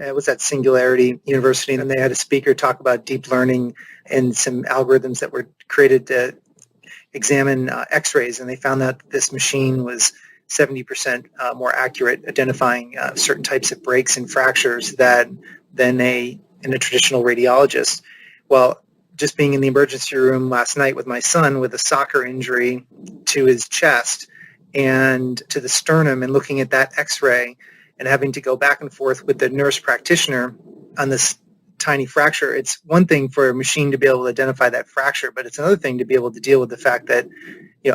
It was at Singularity University, and they had a speaker talk about deep learning and some algorithms that were created to examine X-rays, and they found that this machine was 70% more accurate identifying certain types of breaks and fractures than a traditional radiologist. Well, just being in the emergency room last night with my son with a soccer injury to his chest and to the sternum, and looking at that X-ray and having to go back and forth with the nurse practitioner on this tiny fracture, it's one thing for a machine to be able to identify that fracture, but it's another thing to be able to deal with the fact that,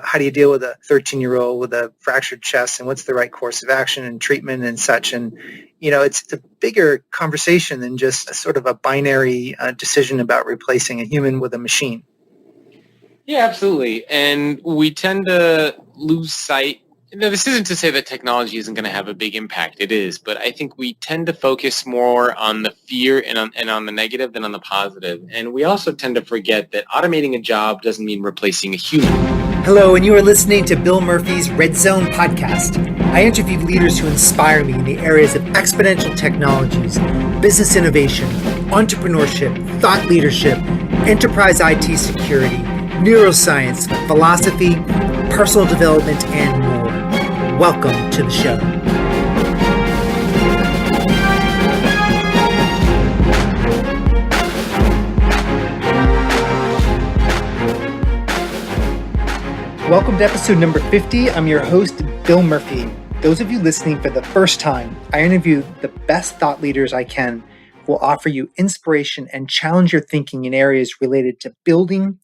how do you deal with a 13-year-old with a fractured chest, and what's the right course of action and treatment and such. And, it's a bigger conversation than just a sort of a binary decision about replacing a human with a machine. Yeah, absolutely. And we tend to lose sight. This isn't to say that technology isn't going to have a big impact. It is. But I think we tend to focus more on the fear and on the negative than on the positive. And we also tend to forget that automating a job doesn't mean replacing a human. Hello, and you are listening to Bill Murphy's Red Zone podcast. I interview leaders who inspire me in the areas of exponential technologies, business innovation, entrepreneurship, thought leadership, enterprise IT security, neuroscience, philosophy, personal development, and more. Welcome to the show. Welcome to episode number 50. I'm your host, Bill Murphy. Those of you listening for the first time, I interview the best thought leaders I can who will offer you inspiration and challenge your thinking in areas related to building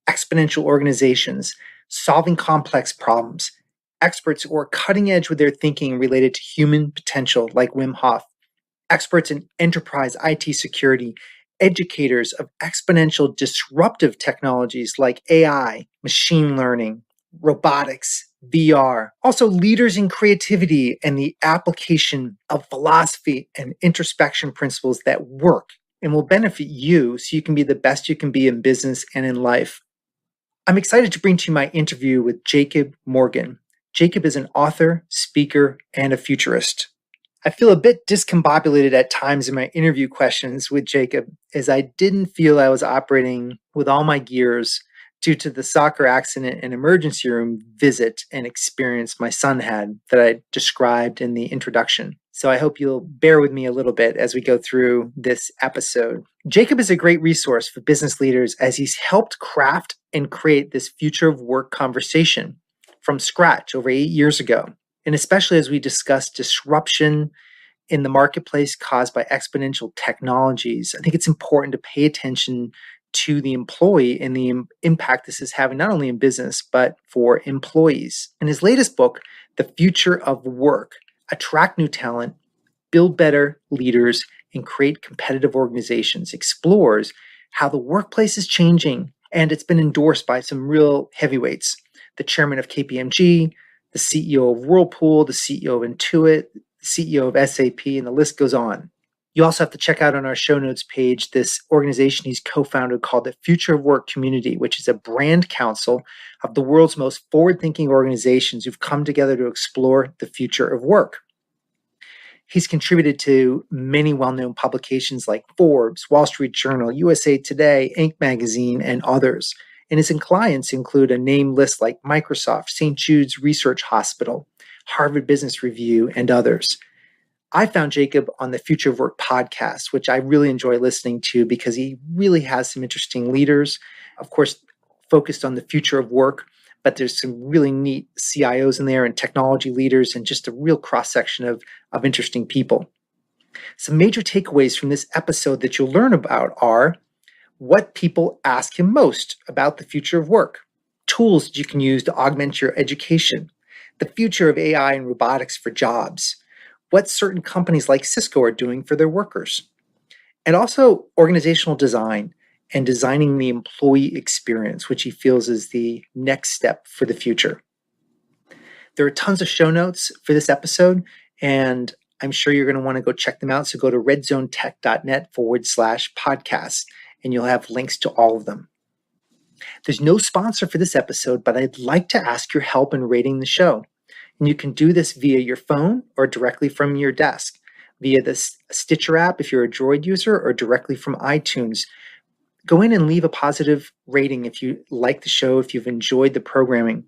exponential organizations, solving complex problems, experts who are cutting edge with their thinking related to human potential like Wim Hof, experts in enterprise IT security, educators of exponential disruptive technologies like AI, machine learning, robotics, VR, also leaders in creativity and the application of philosophy and introspection principles that work and will benefit you so you can be the best you can be in business and in life. I'm excited to bring to you my interview with Jacob Morgan. Jacob is an author, speaker, and a futurist. I feel a bit discombobulated at times in my interview questions with Jacob, as I didn't feel I was operating with all my gears due to the soccer accident and emergency room visit and experience my son had that I described in the introduction. So I hope you'll bear with me a little bit as we go through this episode. Jacob is a great resource for business leaders as he's helped craft and create this future of work conversation from scratch over 8 years ago. And especially as we discuss disruption in the marketplace caused by exponential technologies, I think it's important to pay attention to the employee and the impact this is having not only in business, but for employees. In his latest book, The Future of Work, Attract New Talent, Build Better Leaders, and Create Competitive Organizations, explores how the workplace is changing, and it's been endorsed by some real heavyweights. The chairman of KPMG, the CEO of Whirlpool, the CEO of Intuit, the CEO of SAP, and the list goes on. You also have to check out on our show notes page this organization he's co-founded called the Future of Work Community, which is a brand council of the world's most forward-thinking organizations who've come together to explore the future of work. He's contributed to many well-known publications like Forbes, Wall Street Journal, USA Today, Inc. magazine, and others. And his clients include a name list like Microsoft, St. Jude's Research Hospital, Harvard Business Review, and others. I found Jacob on the Future of Work podcast, which I really enjoy listening to because he really has some interesting leaders, of course, focused on the future of work, but there's some really neat CIOs in there and technology leaders and just a real cross-section of interesting people. Some major takeaways from this episode that you'll learn about are what people ask him most about the future of work, tools that you can use to augment your education, the future of AI and robotics for jobs, what certain companies like Cisco are doing for their workers, and also organizational design and designing the employee experience, which he feels is the next step for the future. There are tons of show notes for this episode, and I'm sure you're going to want to go check them out. So go to redzonetech.net/podcast, and you'll have links to all of them. There's no sponsor for this episode, but I'd like to ask your help in rating the show. And you can do this via your phone or directly from your desk. via the Stitcher app if you're a Droid user, or directly from iTunes. Go in and leave a positive rating if you like the show, if you've enjoyed the programming.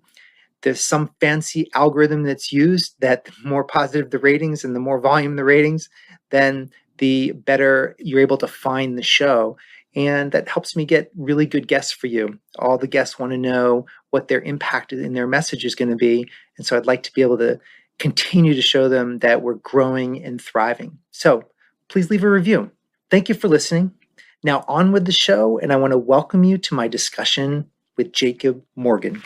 There's some fancy algorithm that's used that the more positive the ratings and the more volume the ratings, then the better you're able to find the show. And that helps me get really good guests for you. All the guests want to know what their impact in their message is going to be. And so I'd like to be able to continue to show them that we're growing and thriving. So please leave a review. Thank you for listening. Now on with the show, and I want to welcome you to my discussion with Jacob Morgan.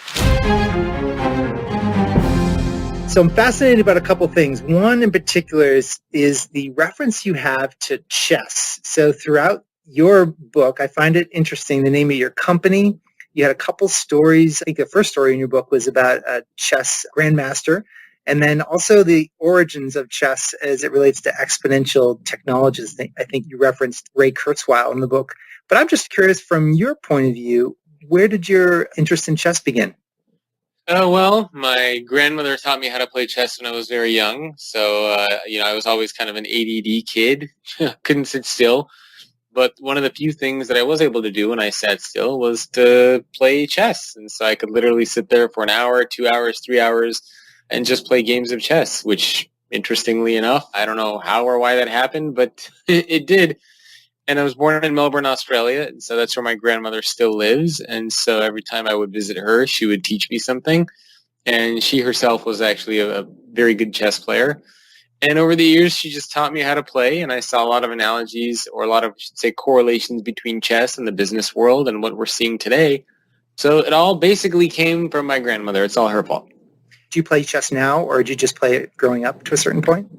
So I'm fascinated about a couple things. One in particular is the reference you have to chess. So throughout your book, I find it interesting, the name of your company. You had a couple stories. I think the first story in your book was about a chess grandmaster, and then also the origins of chess as it relates to exponential technologies. I think you referenced Ray Kurzweil in the book. But I'm just curious, from your point of view, where did your interest in chess begin? Well, my grandmother taught me how to play chess when I was very young. So, I was always kind of an ADD kid. Couldn't sit still. But one of the few things that I was able to do when I sat still was to play chess. And so I could literally sit there for an hour, 2 hours, 3 hours, and just play games of chess, which, interestingly enough, I don't know how or why that happened, but it did. And I was born in Melbourne, Australia, and so that's where my grandmother still lives. And so every time I would visit her, she would teach me something. And she herself was actually a very good chess player. And over the years, she just taught me how to play, and I saw a lot of analogies, or a lot of, I should say, correlations between chess and the business world and what we're seeing today. So it all basically came from my grandmother. It's all her fault. Do you play chess now, or did you just play it growing up to a certain point?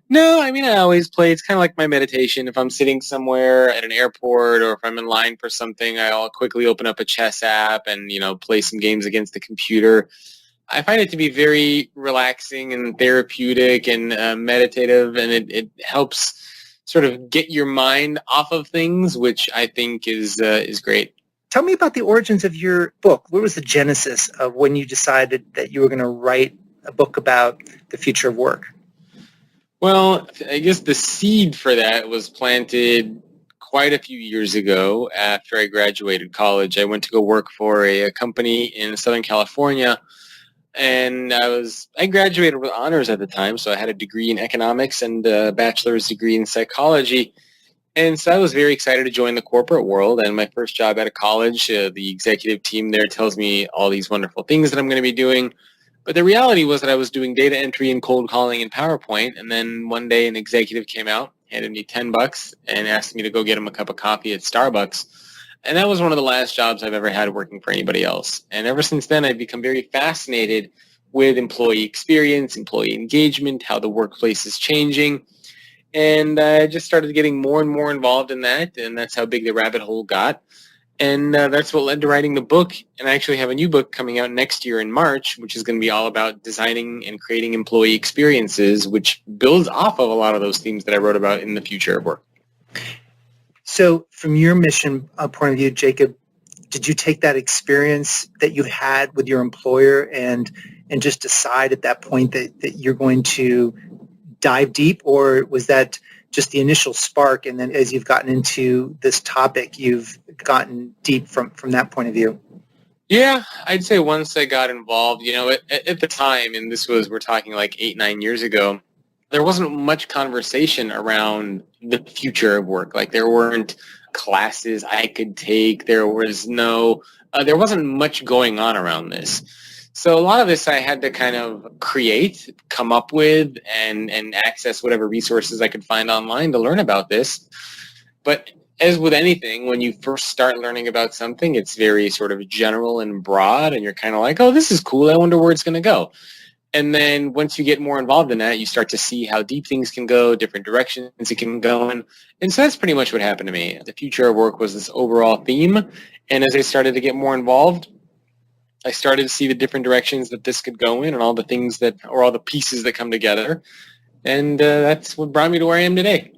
No, I mean, I always play. It's kind of like my meditation. If I'm sitting somewhere at an airport or if I'm in line for something, I'll quickly open up a chess app and, play some games against the computer. I find it to be very relaxing and therapeutic and meditative, and it helps sort of get your mind off of things, which I think is great. Tell me about the origins of your book. What was the genesis of when you decided that you were going to write a book about the future of work? Well, I guess the seed for that was planted quite a few years ago after I graduated college. I went to go work for a company in Southern California, and I graduated with honors at the time, so I had a degree in economics and a bachelor's degree in psychology. And so I was very excited to join the corporate world, and my first job out of college, the executive team there tells me all these wonderful things that I'm going to be doing. But the reality was that I was doing data entry and cold calling in PowerPoint, and then one day an executive came out, handed me $10, and asked me to go get him a cup of coffee at Starbucks. And that was one of the last jobs I've ever had working for anybody else. And ever since then, I've become very fascinated with employee experience, employee engagement, how the workplace is changing. And I just started getting more and more involved in that, and that's how big the rabbit hole got. And that's what led to writing the book. And I actually have a new book coming out next year in March, which is going to be all about designing and creating employee experiences, which builds off of a lot of those themes that I wrote about in the future of work. So from your mission point of view, Jacob, did you take that experience that you had with your employer and just decide at that point that you're going to dive deep, or was that just the initial spark, and then as you've gotten into this topic, you've gotten deep from that point of view? Yeah, I'd say once I got involved, at the time, and we're talking like 8-9 years ago, there wasn't much conversation around the future of work. Like there weren't classes I could take. There wasn't much going on around this. So a lot of this I had to kind of come up with, and access whatever resources I could find online to learn about this. But as with anything, when you first start learning about something, it's very sort of general and broad, and you're kind of like, oh, this is cool. I wonder where it's going to go. And then once you get more involved in that, you start to see how deep things can go, different directions it can go in. And so that's pretty much what happened to me. The future of work was this overall theme. And as I started to get more involved, I started to see the different directions that this could go in, and all the things all the pieces that come together. And that's what brought me to where I am today.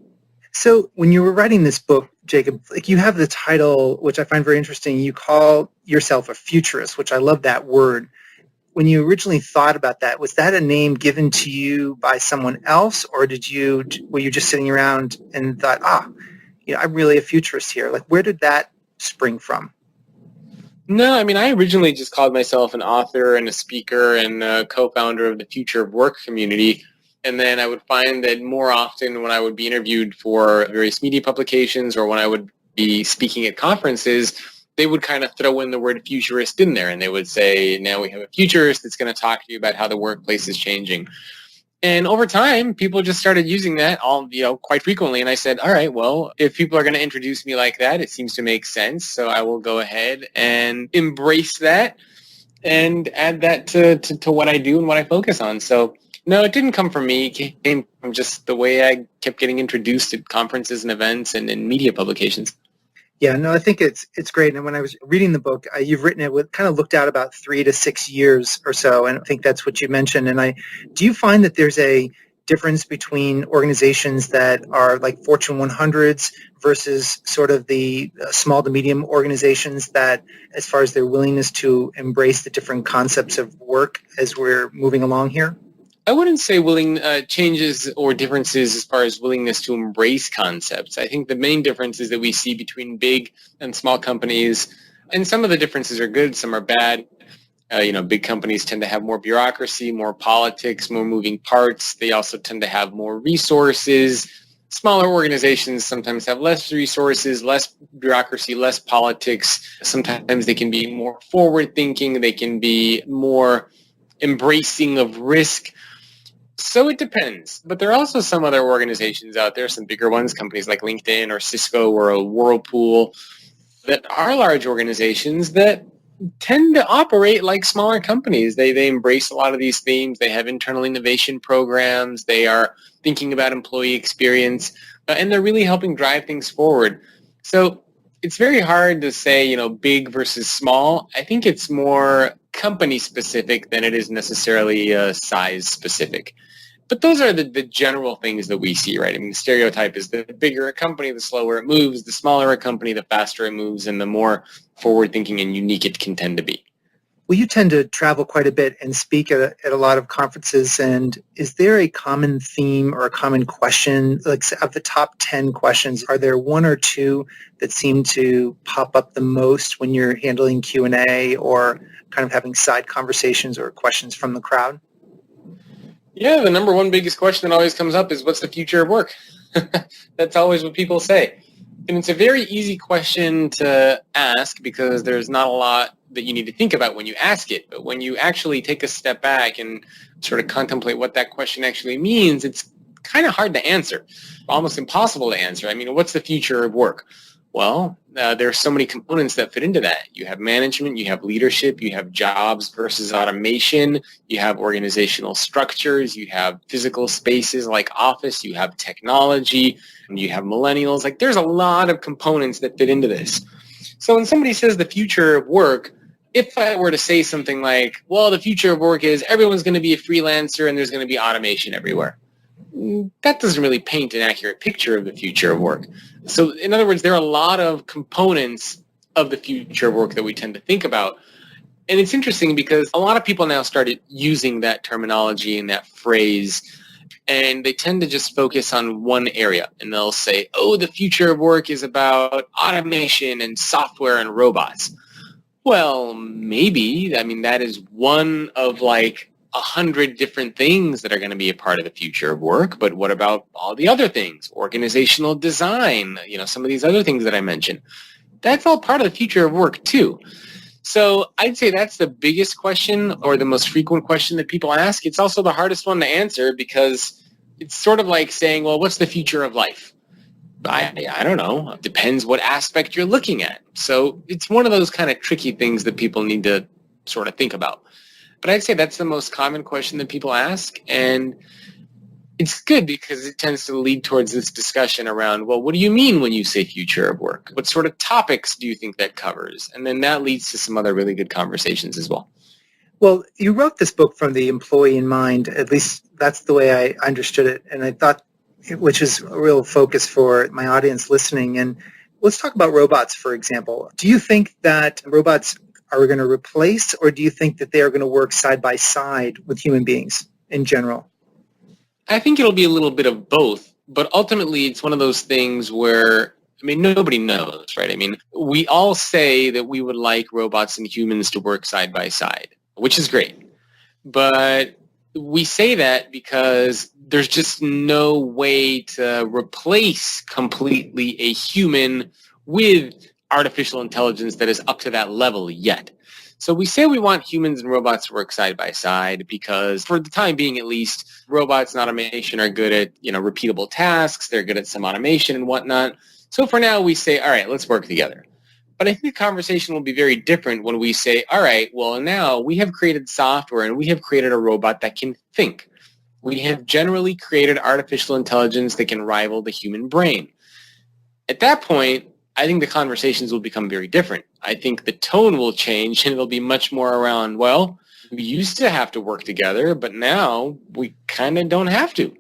So when you were writing this book, Jacob, like you have the title, which I find very interesting. You call yourself a futurist, which I love that word. when you originally thought about that, was that a name given to you by someone else, or were you just sitting around and thought, I'm really a futurist here? Like, where did that spring from? No, I mean, I originally just called myself an author and a speaker and a co-founder of the Future of Work community. And then I would find that more often when I would be interviewed for various media publications or when I would be speaking at conferences, they would kind of throw in the word futurist in there. And they would say, now we have a futurist that's going to talk to you about how the workplace is changing. And over time, people just started using that quite frequently. And I said, all right, well, if people are going to introduce me like that, it seems to make sense. So I will go ahead and embrace that and add that to what I do and what I focus on. So no, it didn't come from me. It came from just the way I kept getting introduced at conferences and events and in media publications. Yeah, no, I think it's great. And when I was reading the book, you've written it with kind of looked out about 3 to 6 years or so, and I think that's what you mentioned. And do you find that there's a difference between organizations that are like Fortune 100s versus sort of the small to medium organizations that, as far as their willingness to embrace the different concepts of work as we're moving along here? I wouldn't say changes or differences as far as willingness to embrace concepts. I think the main difference is that we see between big and small companies, and some of the differences are good, some are bad. Big companies tend to have more bureaucracy, more politics, more moving parts. They also tend to have more resources. Smaller organizations sometimes have less resources, less bureaucracy, less politics. Sometimes they can be more forward-thinking. They can be more embracing of risk. So it depends. But there are also some other organizations out there, some bigger ones, companies like LinkedIn or Cisco or a Whirlpool, that are large organizations that tend to operate like smaller companies. They embrace a lot of these themes. They have internal innovation programs. They are thinking about employee experience, and they're really helping drive things forward. So it's very hard to say, big versus small. I think it's more company specific than it is necessarily size specific. But those are the general things that we see, right? I mean, the stereotype is the bigger a company, the slower it moves, the smaller a company, the faster it moves, and the more forward-thinking and unique it can tend to be. Well, you tend to travel quite a bit and speak at a lot of conferences, and is there a common theme or a common question? Like, of the top 10 questions, are there one or two that seem to pop up the most when you're handling Q&A or kind of having side conversations or questions from the crowd? Yeah, the number one biggest question that always comes up is, what's the future of work? That's always what people say. And it's a very easy question to ask because there's not a lot that you need to think about when you ask it. But when you actually take a step back and sort of contemplate what that question actually means, it's kind of hard to answer, almost impossible to answer. I mean, what's the future of work? Well, there are so many components that fit into that. You have management, you have leadership, you have jobs versus automation, you have organizational structures, you have physical spaces like office, you have technology, and you have millennials. Like, there's a lot of components that fit into this. So when somebody says the future of work, if I were to say something like, well, the future of work is everyone's going to be a freelancer and there's going to be automation everywhere, that doesn't really paint an accurate picture of the future of work. So in other words, there are a lot of components of the future of work that we tend to think about. And it's interesting because a lot of people now started using that terminology and that phrase, and they tend to just focus on one area. And they'll say, oh, the future of work is about automation and software and robots. Well, maybe. I mean, that is one of like 100 different things that are going to be a part of the future of work. But what about all the other things? Organizational design, some of these other things that I mentioned. That's all part of the future of work too. So I'd say that's the biggest question or the most frequent question that people ask. It's also the hardest one to answer because it's sort of like saying, well, what's the future of life? I don't know. It depends what aspect you're looking at. So it's one of those kind of tricky things that people need to sort of think about. But I'd say that's the most common question that people ask, and it's good because it tends to lead towards this discussion around, well, what do you mean when you say future of work? What sort of topics do you think that covers? And then that leads to some other really good conversations as well. Well, you wrote this book from the employee in mind, at least that's the way I understood it, and I thought, which is a real focus for my audience listening. And let's talk about robots, for example. Do you think that robots are we going to replace, or do you think that they are going to work side by side with human beings in general? I think it'll be a little bit of both, but ultimately it's one of those things where, nobody knows, right? We all say that we would like robots and humans to work side by side, which is great. But we say that because there's just no way to replace completely a human with artificial intelligence that is up to that level yet. So we say we want humans and robots to work side by side because, for the time being at least, robots and automation are good at, repeatable tasks. They're good at some automation and whatnot. So for now, we say, all right, let's work together. But I think the conversation will be very different when we say, all right, well, now we have created software and we have created a robot that can think. We have generally created artificial intelligence that can rival the human brain. At that point, I think the conversations will become very different. I think the tone will change and it'll be much more around, well, we used to have to work together, but now we kind of don't have to.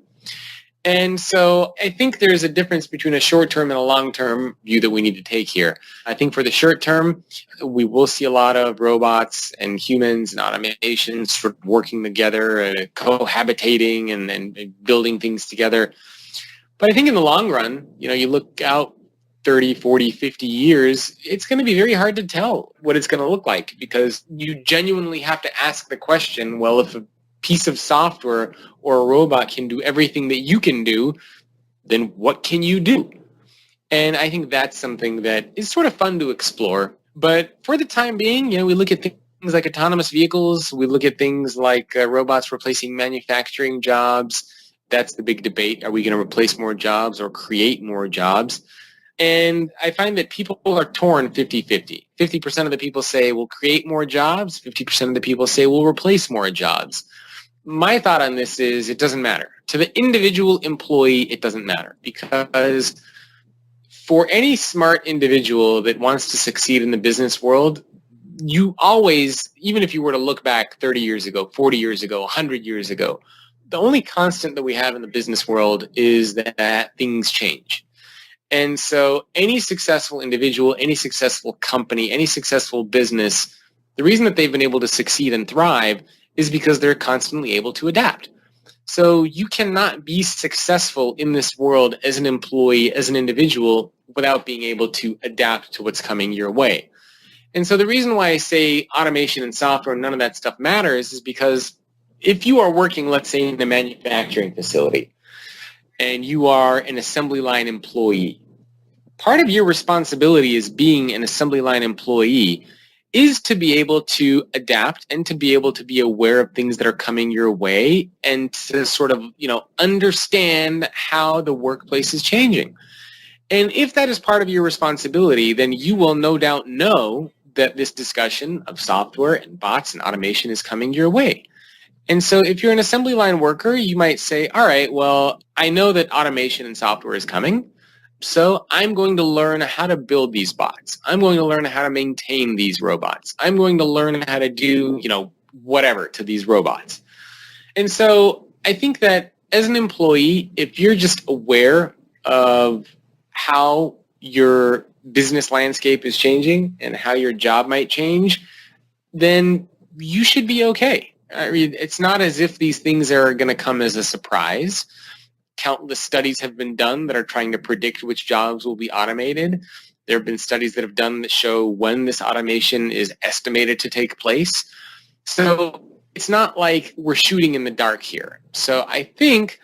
And so I think there's a difference between a short-term and a long-term view that we need to take here. I think for the short term, we will see a lot of robots and humans and automation sort of working together and cohabitating and building things together. But I think in the long run, you look out 30, 40, 50 years, it's going to be very hard to tell what it's going to look like because you genuinely have to ask the question, well, if a piece of software or a robot can do everything that you can do, then what can you do? And I think that's something that is sort of fun to explore. But for the time being, we look at things like autonomous vehicles. We look at things like robots replacing manufacturing jobs. That's the big debate. Are we going to replace more jobs or create more jobs? And I find that people are torn 50-50. 50% of the people say we'll create more jobs. 50% of the people say we'll replace more jobs. My thought on this is it doesn't matter. To the individual employee, it doesn't matter because for any smart individual that wants to succeed in the business world, you always, even if you were to look back 30 years ago, 40 years ago, 100 years ago, the only constant that we have in the business world is that things change. And so any successful individual, any successful company, any successful business, the reason that they've been able to succeed and thrive is because they're constantly able to adapt. So you cannot be successful in this world as an employee, as an individual, without being able to adapt to what's coming your way. And so the reason why I say automation and software, none of that stuff matters, is because if you are working, let's say, in a manufacturing facility, and you are an assembly line employee, part of your responsibility as being an assembly line employee is to be able to adapt and to be able to be aware of things that are coming your way and to sort of, understand how the workplace is changing. And if that is part of your responsibility, then you will no doubt know that this discussion of software and bots and automation is coming your way. And so if you're an assembly line worker, you might say, all right, well, I know that automation and software is coming. So I'm going to learn how to build these bots. I'm going to learn how to maintain these robots. I'm going to learn how to do, whatever to these robots. And so I think that as an employee, if you're just aware of how your business landscape is changing and how your job might change, then you should be okay. It's not as if these things are going to come as a surprise. Countless studies have been done that are trying to predict which jobs will be automated. There have been studies that have done that show when this automation is estimated to take place. So it's not like we're shooting in the dark here. So I think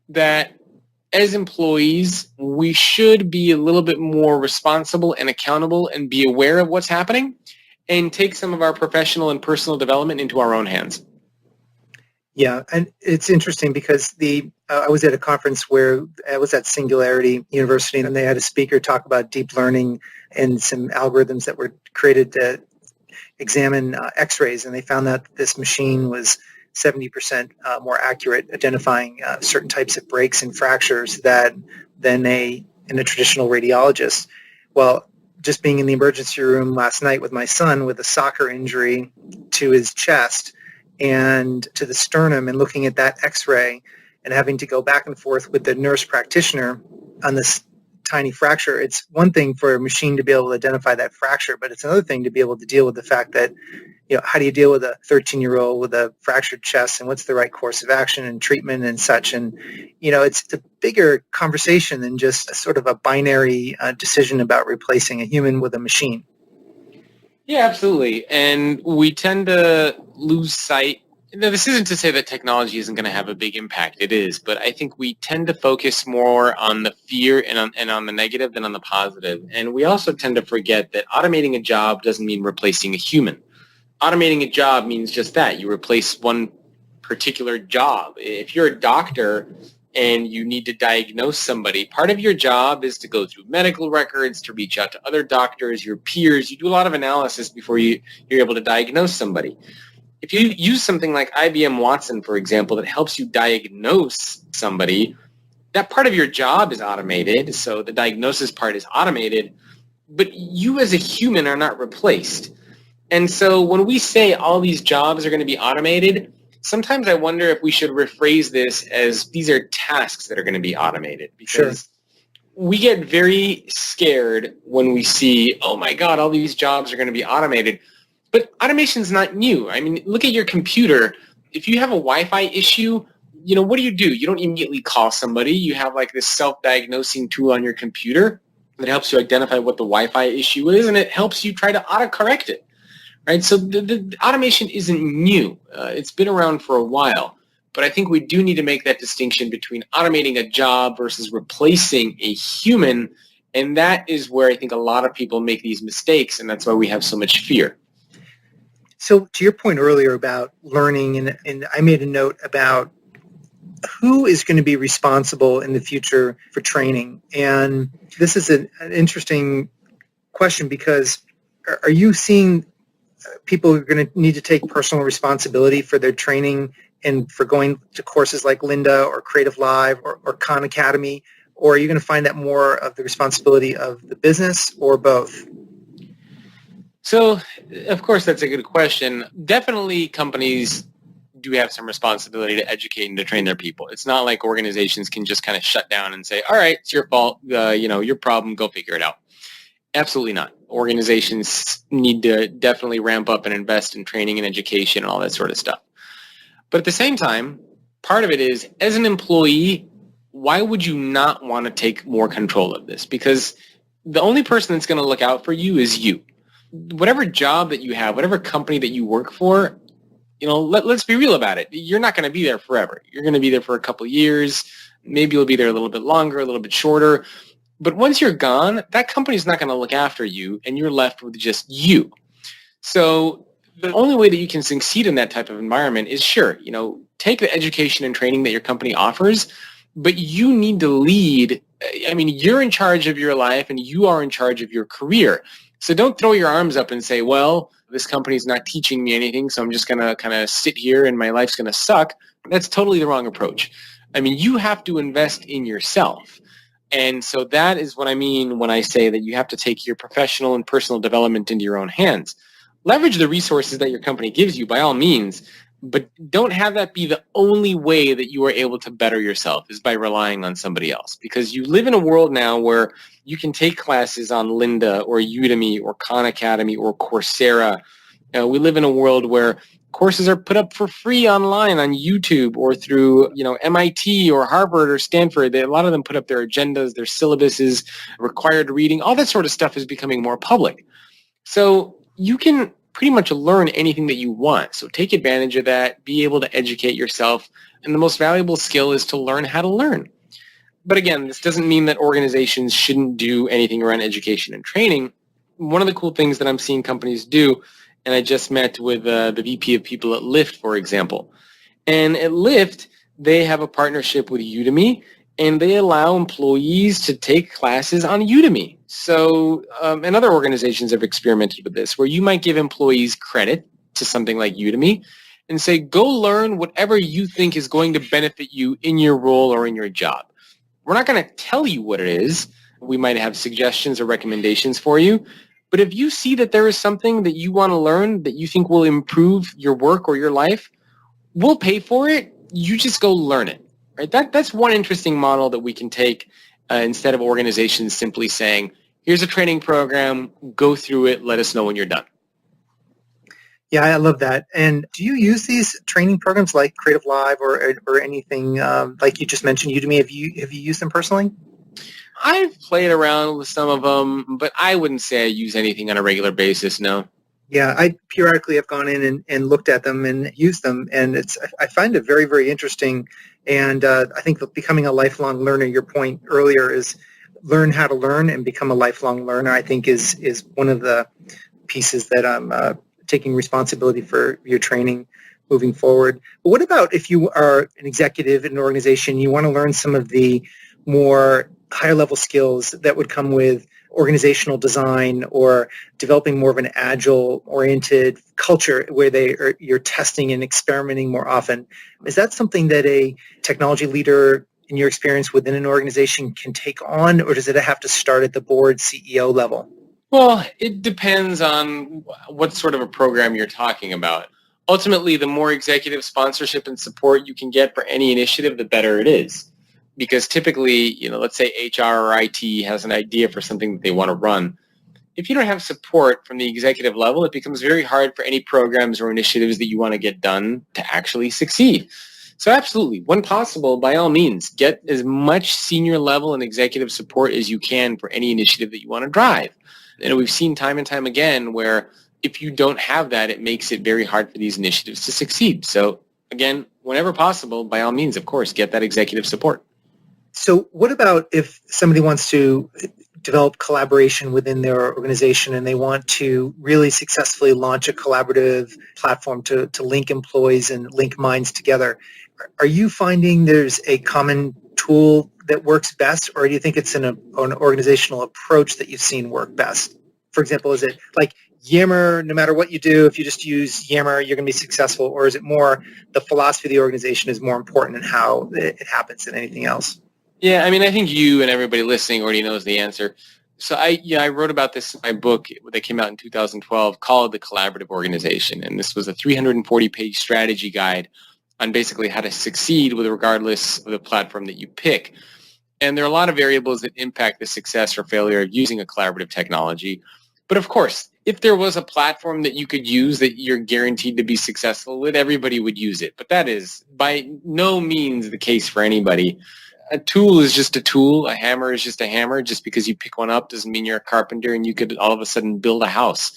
that as employees, we should be a little bit more responsible and accountable and be aware of what's happening and take some of our professional and personal development into our own hands. Yeah, and it's interesting because I was at a conference where I was at Singularity University, and they had a speaker talk about deep learning and some algorithms that were created to examine X-rays, and they found that this machine was 70% more accurate identifying certain types of breaks and fractures than a traditional radiologist. Well, just being in the emergency room last night with my son with a soccer injury to his chest and to the sternum, and looking at that X-ray and having to go back and forth with the nurse practitioner on this tiny fracture, it's one thing for a machine to be able to identify that fracture, but it's another thing to be able to deal with the fact that, how do you deal with a 13-year-old with a fractured chest, and what's the right course of action and treatment and such. And, it's a bigger conversation than just a sort of a binary decision about replacing a human with a machine. Yeah, absolutely. And we tend to lose sight. Now, this isn't to say that technology isn't going to have a big impact. It is. But I think we tend to focus more on the fear and on the negative than on the positive. And we also tend to forget that automating a job doesn't mean replacing a human. Automating a job means just that. You replace one particular job. If you're a doctor and you need to diagnose somebody, part of your job is to go through medical records, to reach out to other doctors, your peers. You do a lot of analysis before you're able to diagnose somebody. If you use something like IBM Watson, for example, that helps you diagnose somebody, that part of your job is automated, so the diagnosis part is automated, but you as a human are not replaced. And so when we say all these jobs are going to be automated, sometimes I wonder if we should rephrase this as these are tasks that are going to be automated, because we get very scared when we see, oh my God, all these jobs are going to be automated. But automation is not new. I mean, look at your computer. If you have a Wi-Fi issue, what do? You don't immediately call somebody. You have like this self-diagnosing tool on your computer that helps you identify what the Wi-Fi issue is, and it helps you try to autocorrect it. Right, so the automation isn't new. It's been around for a while, but I think we do need to make that distinction between automating a job versus replacing a human, and that is where I think a lot of people make these mistakes, and that's why we have so much fear. So to your point earlier about learning, and I made a note about who is going to be responsible in the future for training, and this is an interesting question, because are you seeing people are going to need to take personal responsibility for their training and for going to courses like Lynda or Creative Live or Khan Academy? Or are you going to find that more of the responsibility of the business, or both? So, of course, that's a good question. Definitely companies do have some responsibility to educate and to train their people. It's not like organizations can just kind of shut down and say, all right, it's your fault, your problem, go figure it out. Absolutely not. Organizations need to definitely ramp up and invest in training and education and all that sort of stuff. But at the same time, part of it is, as an employee, why would you not want to take more control of this? Because the only person that's going to look out for you is you. Whatever job that you have, whatever company that you work for, let's be real about it. You're not going to be there forever. You're going to be there for a couple of years. Maybe you'll be there a little bit longer, a little bit shorter. But once you're gone, that company's not going to look after you, and you're left with just you. So the only way that you can succeed in that type of environment is, take the education and training that your company offers, but you need to lead. I mean, you're in charge of your life, and you are in charge of your career. So don't throw your arms up and say, well, this company's not teaching me anything, so I'm just going to kind of sit here and my life's going to suck. That's totally the wrong approach. I mean, you have to invest in yourself. And so that is what I mean when I say that you have to take your professional and personal development into your own hands. Leverage the resources that your company gives you by all means, but don't have that be the only way that you are able to better yourself is by relying on somebody else. Because you live in a world now where you can take classes on Lynda or Udemy or Khan Academy or Coursera. We live in a world where courses are put up for free online on YouTube or through, MIT or Harvard or Stanford. A lot of them put up their agendas, their syllabuses, required reading. All that sort of stuff is becoming more public. So you can pretty much learn anything that you want. So take advantage of that, be able to educate yourself. And the most valuable skill is to learn how to learn. But again, this doesn't mean that organizations shouldn't do anything around education and training. One of the cool things that I'm seeing companies do, and I just met with the VP of people at Lyft, for example. And at Lyft, they have a partnership with Udemy, and they allow employees to take classes on Udemy. So, and other organizations have experimented with this, where you might give employees credit to something like Udemy and say, go learn whatever you think is going to benefit you in your role or in your job. We're not going to tell you what it is. We might have suggestions or recommendations for you. But if you see that there is something that you want to learn that you think will improve your work or your life, we'll pay for it. You just go learn it. Right? That's one interesting model that we can take instead of organizations simply saying, here's a training program, go through it, let us know when you're done. Yeah, I love that. And do you use these training programs like Creative Live or anything like you just mentioned, Udemy? Have you used them personally? I've played around with some of them, but I wouldn't say I use anything on a regular basis, no. Yeah, I periodically have gone in and looked at them and used them, and I find it very, very interesting. And I think that becoming a lifelong learner, your point earlier is learn how to learn and become a lifelong learner, I think is one of the pieces that I'm taking responsibility for your training moving forward. But what about if you are an executive in an organization, you want to learn some of the more higher level skills that would come with organizational design or developing more of an agile oriented culture where you're testing and experimenting more often. Is that something that a technology leader in your experience within an organization can take on, or does it have to start at the board CEO level? Well, it depends on what sort of a program you're talking about. Ultimately, the more executive sponsorship and support you can get for any initiative, the better it is. Because typically, let's say HR or IT has an idea for something that they want to run. If you don't have support from the executive level, it becomes very hard for any programs or initiatives that you want to get done to actually succeed. So absolutely, when possible, by all means, get as much senior level and executive support as you can for any initiative that you want to drive. And we've seen time and time again where if you don't have that, it makes it very hard for these initiatives to succeed. So again, whenever possible, by all means, of course, get that executive support. So what about if somebody wants to develop collaboration within their organization and they want to really successfully launch a collaborative platform to link employees and link minds together? Are you finding there's a common tool that works best, or do you think it's an organizational approach that you've seen work best? For example, is it like Yammer, no matter what you do, if you just use Yammer, you're going to be successful, or is it more the philosophy of the organization is more important in how it happens than anything else? Yeah, I think you and everybody listening already knows the answer. So I wrote about this in my book that came out in 2012 called The Collaborative Organization. And this was a 340-page strategy guide on basically how to succeed with regardless of the platform that you pick. And there are a lot of variables that impact the success or failure of using a collaborative technology. But of course, if there was a platform that you could use that you're guaranteed to be successful with, everybody would use it. But that is by no means the case for anybody. A tool is just a tool. A hammer is just a hammer. Just because you pick one up doesn't mean you're a carpenter and you could all of a sudden build a house.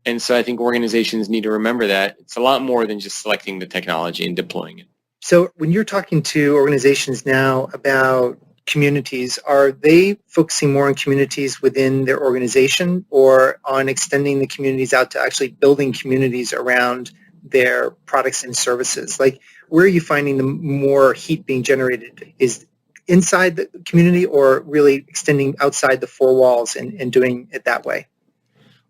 And so I think organizations need to remember that it's a lot more than just selecting the technology and deploying it. So when you're talking to organizations now about communities, are they focusing more on communities within their organization or on extending the communities out to actually building communities around their products and services? Like, where are you finding the more heat being generated? Is inside the community or really extending outside the four walls and doing it that way?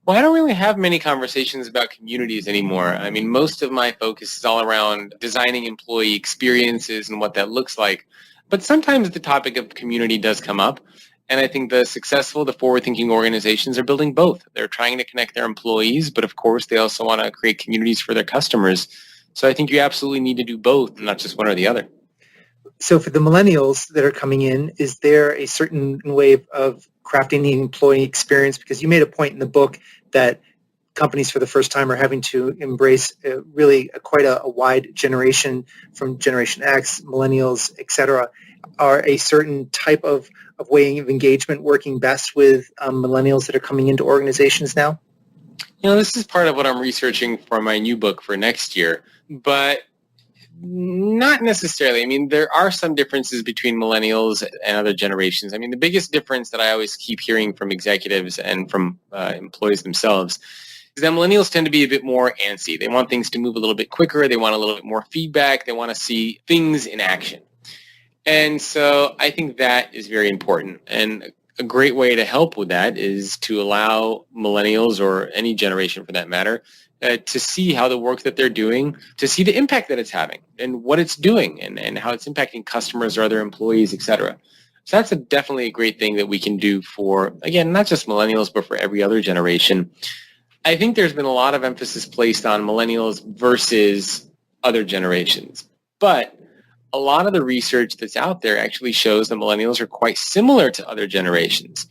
Well, I don't really have many conversations about communities anymore. Most of my focus is all around designing employee experiences and what that looks like. But sometimes the topic of community does come up. And I think the forward-thinking organizations are building both. They're trying to connect their employees, but of course they also want to create communities for their customers. So I think you absolutely need to do both, not just one or the other. So for the millennials that are coming in, is there a certain way of crafting the employee experience? Because you made a point in the book that companies for the first time are having to embrace quite a wide generation, from Generation X, millennials, et cetera. Are a certain type of way of engagement working best with millennials that are coming into organizations now? This is part of what I'm researching for my new book for next year, but not necessarily. There are some differences between millennials and other generations. The biggest difference that I always keep hearing from executives and from employees themselves is that millennials tend to be a bit more antsy. They want things to move a little bit quicker. They want a little bit more feedback. They want to see things in action. And so I think that is very important. And a great way to help with that is to allow millennials, or any generation for that matter, to see how the work that they're doing, to see the impact that it's having and what it's doing and how it's impacting customers or other employees, et cetera. So that's definitely a great thing that we can do for, again, not just millennials, but for every other generation. I think there's been a lot of emphasis placed on millennials versus other generations. But a lot of the research that's out there actually shows that millennials are quite similar to other generations.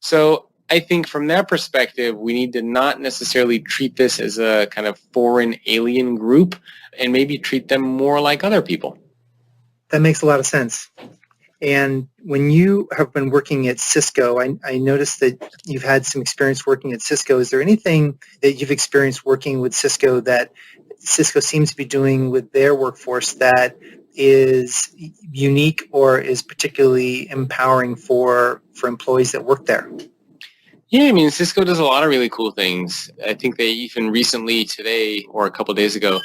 So I think from that perspective, we need to not necessarily treat this as a kind of foreign alien group and maybe treat them more like other people. That makes a lot of sense. And when you have been working at Cisco, I noticed that you've had some experience working at Cisco. Is there anything that you've experienced working with Cisco that Cisco seems to be doing with their workforce that is unique or is particularly empowering for employees that work there? Yeah, I mean, Cisco does a lot of really cool things. I think they even recently today or a couple of days ago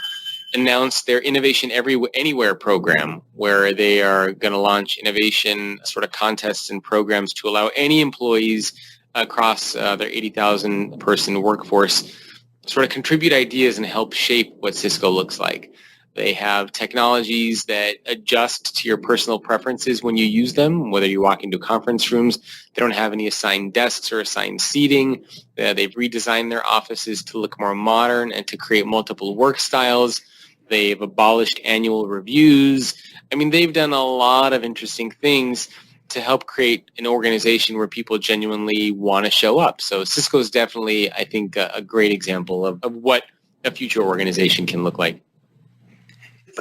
announced their Innovation Anywhere program, where they are going to launch innovation sort of contests and programs to allow any employees across their 80,000 person workforce sort of contribute ideas and help shape what Cisco looks like. They have technologies that adjust to your personal preferences when you use them, whether you walk into conference rooms. They don't have any assigned desks or assigned seating. They've redesigned their offices to look more modern and to create multiple work styles. They've abolished annual reviews. I mean, they've done a lot of interesting things to help create an organization where people genuinely want to show up. So Cisco is definitely, I think, a great example of what a future organization can look like.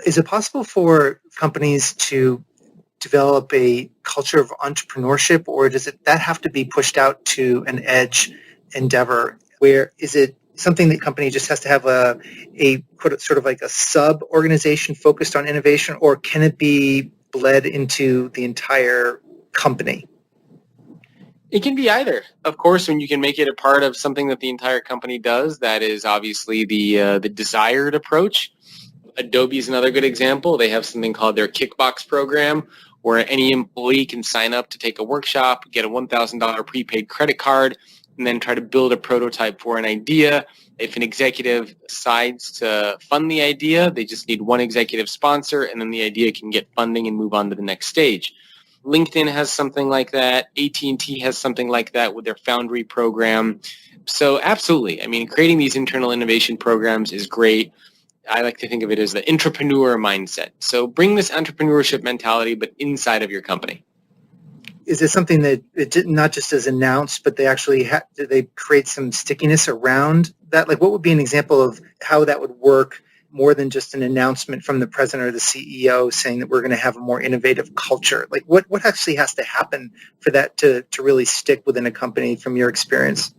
Is it possible for companies to develop a culture of entrepreneurship, or does that have to be pushed out to an edge endeavor? Where is it something that company just has to have a sort of like a sub organization focused on innovation, or can it be bled into the entire company? It can be either. Of course, when you can make it a part of something that the entire company does, that is obviously the desired approach. Adobe is another good example. They have something called their Kickbox program, where any employee can sign up to take a workshop, get a $1,000 prepaid credit card, and then try to build a prototype for an idea. If an executive decides to fund the idea, they just need one executive sponsor, and then the idea can get funding and move on to the next stage. LinkedIn has something like that. AT&T has something like that with their Foundry program. So absolutely. I mean, creating these internal innovation programs is great. I like to think of it as the entrepreneur mindset. So bring this entrepreneurship mentality, but inside of your company. Is it something that it did not just as announced, but they actually did they create some stickiness around that? Like, what would be an example of how that would work more than just an announcement from the president or the CEO saying that we're going to have a more innovative culture? Like, what actually has to happen for that to really stick within a company from your experience?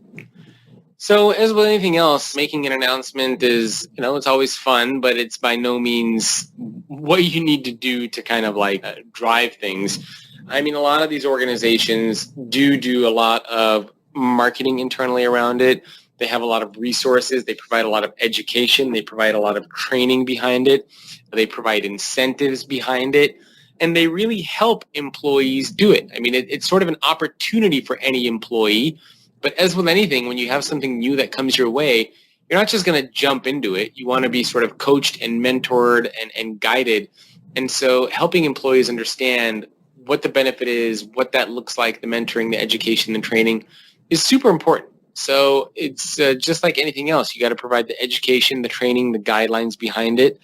So as with anything else, making an announcement is, it's always fun, but it's by no means what you need to do to kind of like drive things. I mean, a lot of these organizations do a lot of marketing internally around it. They have a lot of resources. They provide a lot of education. They provide a lot of training behind it. They provide incentives behind it. And they really help employees do it. I mean, it's sort of an opportunity for any employee. But as with anything, when you have something new that comes your way, you're not just going to jump into it. You want to be sort of coached and mentored and guided. And so helping employees understand what the benefit is, what that looks like, the mentoring, the education, the training is super important. So it's just like anything else. You got to provide the education, the training, the guidelines behind it,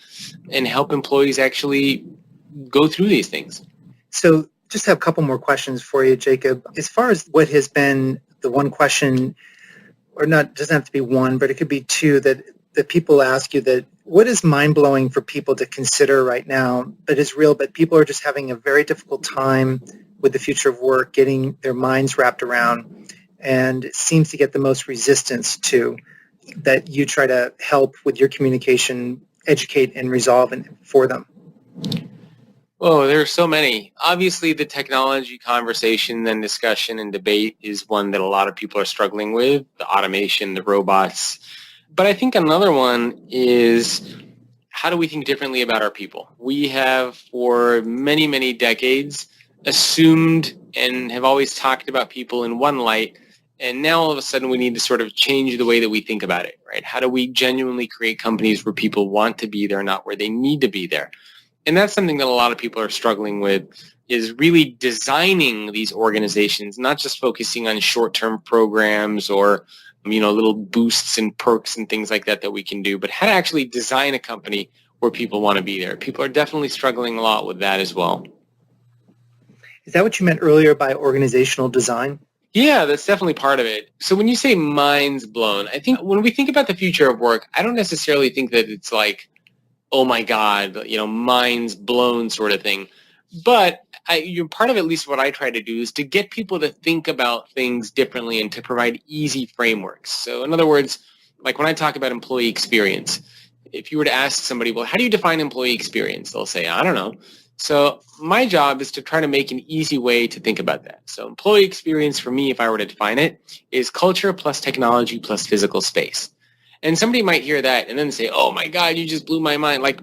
and help employees actually go through these things. So just have a couple more questions for you, Jacob. As far as what has been the one question, or not, doesn't have to be one, but it could be two that people ask you, that what is mind-blowing for people to consider right now, but is real, but people are just having a very difficult time with the future of work, getting their minds wrapped around, and it seems to get the most resistance to, that you try to help with your communication, educate and resolve for them? Oh, there are so many. Obviously, the technology conversation and discussion and debate is one that a lot of people are struggling with, the automation, the robots. But I think another one is, how do we think differently about our people? We have, for many, many decades, assumed and have always talked about people in one light, and now all of a sudden we need to sort of change the way that we think about it, right? How do we genuinely create companies where people want to be there, not where they need to be there? And that's something that a lot of people are struggling with, is really designing these organizations, not just focusing on short-term programs or, little boosts and perks and things like that we can do, but how to actually design a company where people want to be there. People are definitely struggling a lot with that as well. Is that what you meant earlier by organizational design? Yeah, that's definitely part of it. So when you say minds blown, I think when we think about the future of work, I don't necessarily think that it's like, oh my God, minds blown sort of thing. But part of at least what I try to do is to get people to think about things differently and to provide easy frameworks. So in other words, like when I talk about employee experience, if you were to ask somebody, well, how do you define employee experience? They'll say, I don't know. So my job is to try to make an easy way to think about that. So employee experience for me, if I were to define it, is culture plus technology plus physical space. And somebody might hear that and then say, oh my God, you just blew my mind. Like,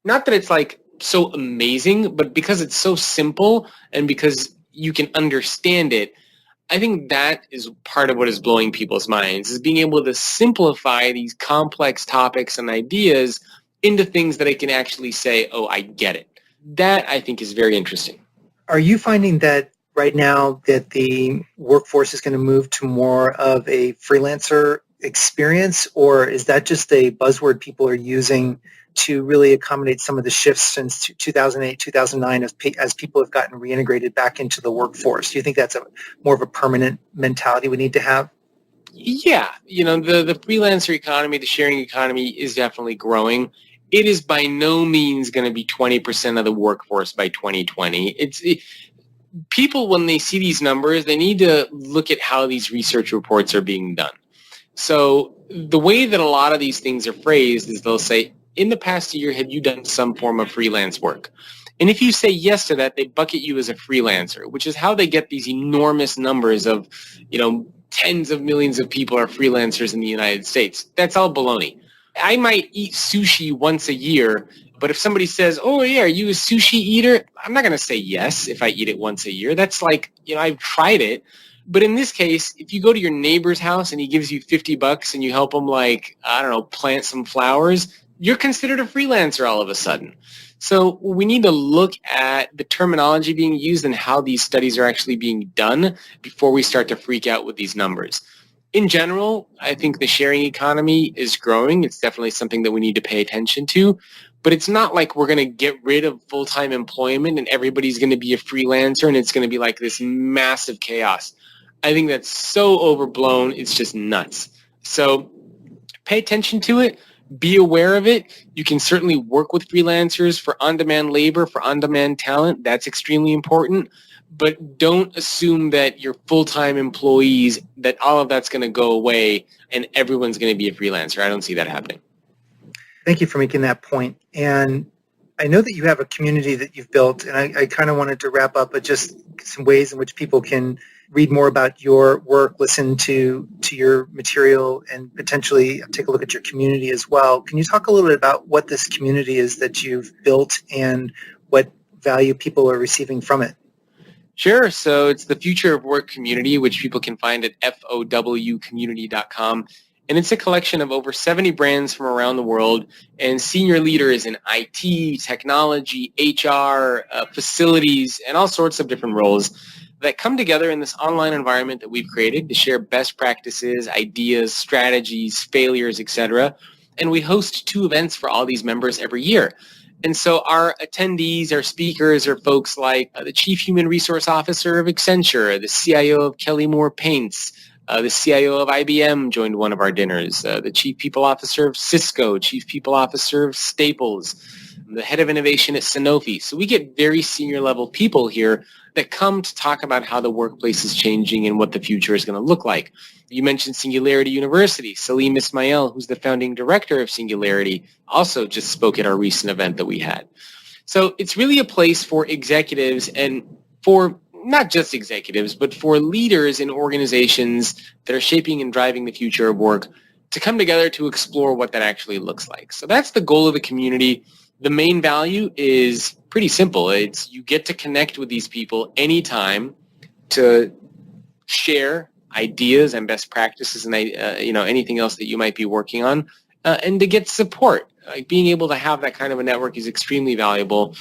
not that it's like so amazing, but because it's so simple and because you can understand it, I think that is part of what is blowing people's minds, is being able to simplify these complex topics and ideas into things that I can actually say, oh, I get it. That, I think, is very interesting. Are you finding that right now that the workforce is going to move to more of a freelancer experience, or is that just a buzzword people are using to really accommodate some of the shifts since 2008, 2009 as people have gotten reintegrated back into the workforce? Do you think that's more of a permanent mentality we need to have? Yeah, the freelancer economy, the sharing economy is definitely growing. It is by no means going to be 20% of the workforce by 2020. People, when they see these numbers, they need to look at how these research reports are being done. So the way that a lot of these things are phrased is they'll say, in the past year, have you done some form of freelance work? And if you say yes to that, they bucket you as a freelancer, which is how they get these enormous numbers of, tens of millions of people are freelancers in the United States. That's all baloney. I might eat sushi once a year, but if somebody says, oh yeah, are you a sushi eater? I'm not going to say yes if I eat it once a year. That's like, I've tried it. But in this case, if you go to your neighbor's house and he gives you $50 and you help him, plant some flowers, you're considered a freelancer all of a sudden. So we need to look at the terminology being used and how these studies are actually being done before we start to freak out with these numbers. In general, I think the sharing economy is growing. It's definitely something that we need to pay attention to. But it's not like we're going to get rid of full-time employment and everybody's going to be a freelancer and it's going to be like this massive chaos. I think that's so overblown. It's just nuts. So pay attention to it. Be aware of it. You can certainly work with freelancers for on-demand labor, for on-demand talent. That's extremely important. But don't assume that your full-time employees, that all of that's going to go away and everyone's going to be a freelancer. I don't see that happening. Thank you for making that point. And I know that you have a community that you've built, and I kind of wanted to wrap up with just some ways in which people can read more about your work, listen to your material, and potentially take a look at your community as well. Can you talk a little bit about what this community is that you've built and what value people are receiving from it? Sure. So it's the Future of Work community, which people can find at fowcommunity.com. And it's a collection of over 70 brands from around the world and senior leaders in IT, technology, HR, facilities, and all sorts of different roles that come together in this online environment that we've created to share best practices, ideas, strategies, failures, etc. And we host 2 events for all these members every year. And so our attendees, our speakers are folks like the Chief Human Resource Officer of Accenture, the CIO of Kelly Moore Paints, the CIO of IBM joined one of our dinners, the Chief People Officer of Cisco, Chief People Officer of Staples, the Head of Innovation at Sanofi. So we get very senior level people here that come to talk about how the workplace is changing and what the future is going to look like. You mentioned Singularity University. Salim Ismail, who's the founding director of Singularity, also just spoke at our recent event that we had. So it's really a place for executives and for not just executives, but for leaders in organizations that are shaping and driving the future of work to come together to explore what that actually looks like. So that's the goal of the community. The main value is pretty simple. It's you get to connect with these people anytime to share ideas and best practices and anything else that you might be working on, and to get support. Like being able to have that kind of a network is extremely valuable.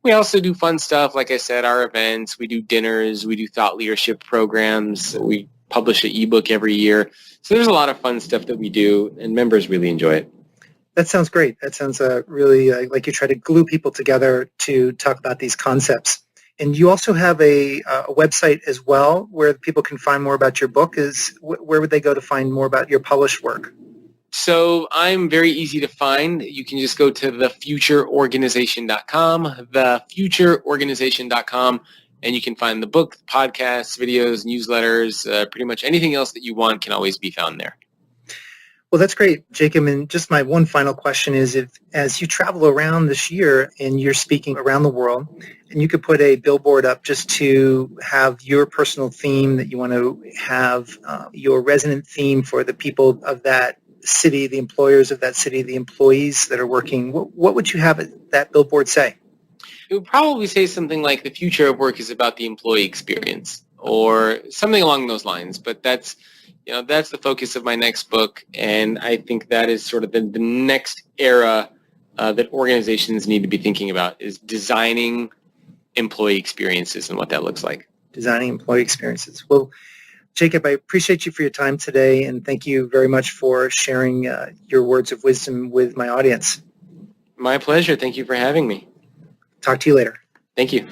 We also do fun stuff, like I said, our events. We do dinners. We do thought leadership programs. We publish an ebook every year. So there's a lot of fun stuff that we do, and members really enjoy it. That sounds great. That sounds really like you try to glue people together to talk about these concepts. And you also have a website as well where people can find more about your book. Where would they go to find more about your published work? So I'm very easy to find. You can just go to thefutureorganization.com, thefutureorganization.com, and you can find the book, podcasts, videos, newsletters, pretty much anything else that you want can always be found there. Well, that's great, Jacob. And just my one final question is, if as you travel around this year and you're speaking around the world, and you could put a billboard up just to have your personal theme that you want to have, your resonant theme for the people of that city, the employers of that city, the employees that are working, what would you have that billboard say? It would probably say something like the future of work is about the employee experience or something along those lines. But that's the focus of my next book, and I think that is sort of the next era that organizations need to be thinking about is designing employee experiences and what that looks like. Designing employee experiences. Well, Jacob, I appreciate you for your time today, and thank you very much for sharing your words of wisdom with my audience. My pleasure. Thank you for having me. Talk to you later. Thank you.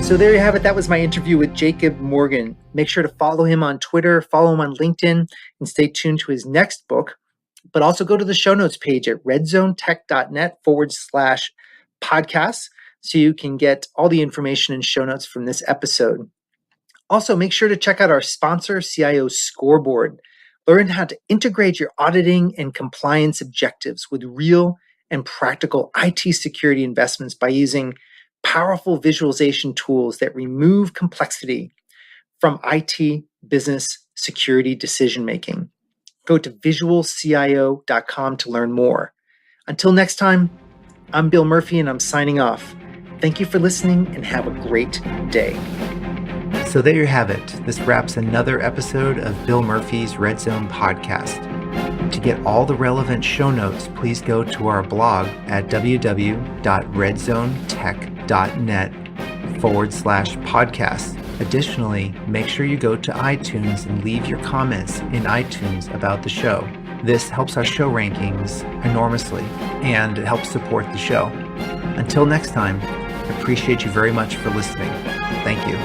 So there you have it. That was my interview with Jacob Morgan. Make sure to follow him on Twitter, follow him on LinkedIn, and stay tuned to his next book. But also go to the show notes page at redzonetech.net/podcasts so you can get all the information and show notes from this episode. Also, make sure to check out our sponsor, CIO Scoreboard. Learn how to integrate your auditing and compliance objectives with real and practical IT security investments by using powerful visualization tools that remove complexity from IT business security decision-making. Go to visualcio.com to learn more. Until next time, I'm Bill Murphy and I'm signing off. Thank you for listening and have a great day. So there you have it. This wraps another episode of Bill Murphy's Red Zone podcast. To get all the relevant show notes, please go to our blog at www.redzonetech.net/podcast. Additionally, make sure you go to iTunes and leave your comments in iTunes about the show. This helps our show rankings enormously, and it helps support the show. Until next time, I appreciate you very much for listening. Thank you.